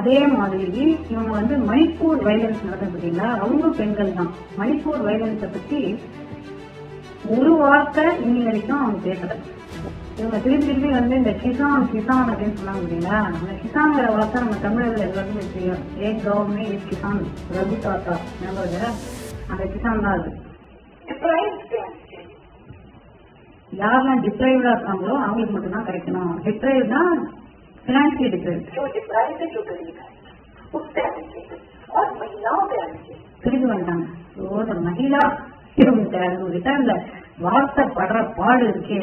அதே மாதிரி இவங்க வந்து மணிப்பூர் வயலன்ஸ் நடந்தது பார்த்தீங்களா, அவங்க பெண்கள் தான். மணிப்பூர் வயலன்ஸை பத்தி ஒரு வார்த்தை இன்னி வரைக்கும் அவங்க பேசல. இவங்க திருப்பி வந்து இந்த கிசான் கிசான் அப்படின்னு சொன்னாங்க பார்த்தீங்களா, அந்த கிசான்கிற வார்த்தை நம்ம தமிழர்கள் எல்லாருக்குமே தெரியும். ஏக் கவர்மே ஏக் கிசான் ரகு தாத்தா நம்புறது அந்த கிசான் தான். அது யாரெல்லாம் டிப்ரைவ்டா இருக்காங்களோ அவங்களுக்கு மட்டும்தான் கிடைக்கணும். டிப்ரைவ்னா फिनेंशियल திருப்பி வந்துட்டாங்க. மகிழா கிட்ட இந்த வார்த்தை படுற பாடு இருக்கே,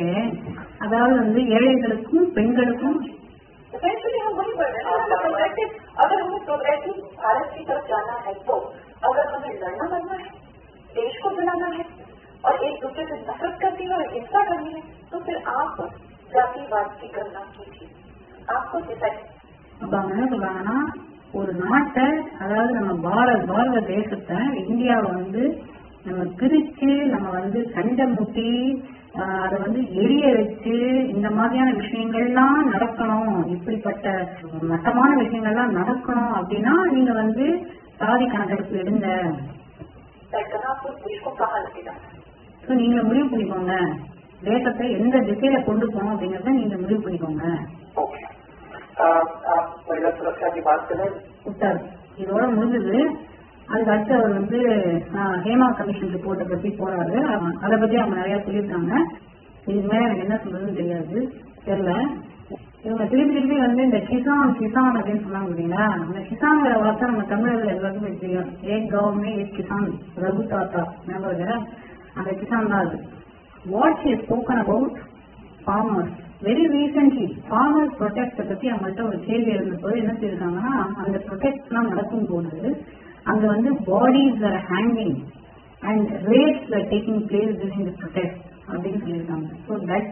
அதாவது வந்து ஏழைகளுக்கும் பெண்களுக்கும் अगर हमें प्रोग्रेसिव भारत की तरफ जाना है तो अगर हमें लड़ना बनना है, देश को बनाना है और एक दूसरे से नफरत करनी है और हिंसा करनी है, तो फिर आप जातिवाद की गणना कीजिए. आपको அப்ப அவங்க என்ன சொல்றாங்கன்னா, ஒரு நாட்டை, அதாவது நம்ம பாரத தேசத்தை, இந்தியாவை வந்து நம்ம பிரிச்சு நம்ம வந்து சண்டை முட்டி அதை வந்து எரிய வச்சு இந்த மாதிரியான விஷயங்கள்லாம் நடக்கணும், இப்படிப்பட்ட மட்டமான விஷயங்கள்லாம் நடக்கணும் அப்படின்னா நீங்க வந்து சாதி கணக்கெடுப்பு எடுங்க. நீங்க முடிவு பண்ணிக்கோங்க, தேசத்தை எந்த திசையில கொண்டு போகணும் அப்படிங்கறத நீங்க முடிவு பண்ணிக்கோங்க. இதோட முடிஞ்சது. அதுக்கு அடுத்து அவர் வந்து ஹேமா கமிஷன் ரிப்போர்ட்டை பத்தி போறாரு. அதை பத்தி அவங்க நிறைய சொல்லியிருக்காங்க. இதுக்கு மேல எனக்கு என்ன சொல்றதுன்னு தெரியல. இவங்க திருப்பி வந்து இந்த கிசான் கிசான் அப்படின்னு சொன்னாங்க பார்த்தீங்களா, அந்த கிசான்கிற வார்த்தை நம்ம தமிழர்கள் எல்லாருக்குமே தெரியும். ஏக் கவர்மே ஏக் கிசான் ரகு தாத்தா நம்புறது அந்த கிசான் தான். அது what is spoken about farmers. Very recently farmers protest பத்தி அவங்கள்ட்ட ஒரு கேள்வி இருந்தபோது என்ன செய்யிருக்காங்கன்னா, அந்த ப்ரொடெக்ட் எல்லாம் நடக்கும் போது அங்க வந்து bodies R hanging and rapes are taking place during the protect அப்படின்னு சொல்லியிருக்காங்க. ஸோ தட்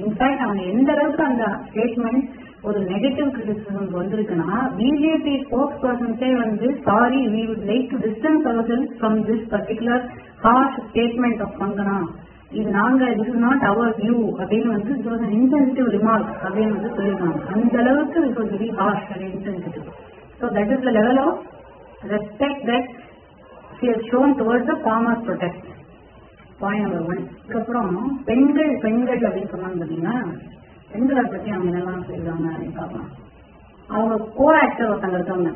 இன்ஃபேக்ட் அவங்க எந்த அளவுக்கு அந்த ஸ்டேட்மெண்ட் ஒரு நெகட்டிவ் கிரிட்டிசிசம் வந்திருக்குன்னா, பிஜேபி ஸ்போக்ஸ் பர்சன்ஸே வந்து sorry we would like to distance ourselves from this particular harsh statement of Kangana. இது நாங்க this is not our view அப்படின்னு வந்து it was an insensitive remark அப்படின்னு வந்து சொல்லியிருக்காங்க. அந்த அளவுக்கு it was very harsh and insensitive. So that is the level of respect that she has shown towards the farmers protest. பாயிண்ட் நம்பர் 1. அதுக்கப்புறம் பெண்கள் அப்படின்னு சொன்னாங்க பார்த்தீங்கன்னா, பெண்களை பத்தி அவங்க என்னெல்லாம் சொல்லிருக்காங்க அப்படின்னு பார்க்கலாம். அவங்க கோ ஆக்டர் ஒருத்தங்க இருக்காங்க,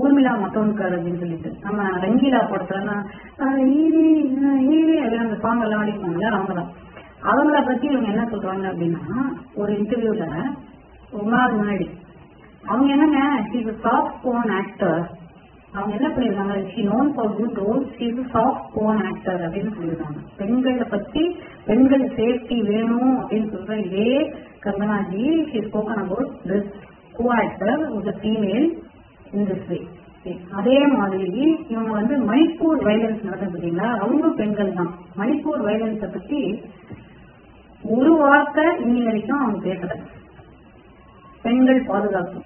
ஊர்மிளா மத்தோன்கர் அப்படின்னு சொல்லிட்டு. நம்ம ரங்கீலா படத்துலலாம் ஈரி ஈரி அப்படின்னு அந்த சாங் எல்லாம் ஆடிப்பாங்களே, அவங்கதான். அவங்கள பத்தி இவங்க என்ன சொல்றாங்க அப்படின்னா, ஒரு இன்டர்வியூல ரொம்ப நாள் முன்னாடி அவங்க என்னங்க she's a soft porn actor. அவங்க என்ன பண்ணிருக்காங்க, she known for good roles, she's a soft porn actor அப்படின்னு சொல்லியிருக்காங்க. பெண்களை பத்தி பெண்கள் சேஃப்டி வேணும் அப்படின்னு சொல்ற இதே கங்கனாஜி she spoken about this co-actor with a female in this way. அதே மாதிரி இவங்க வந்து மணிப்பூர் வயலன்ஸ் நடந்தது பார்த்தீங்களா, அவங்க பெண்கள் தான். மணிப்பூர் வயலன்ஸை பத்தி ஒரு வார்த்தை இன்னி வரைக்கும் அவங்க பேசல. பெண்கள் பாதுகாப்பு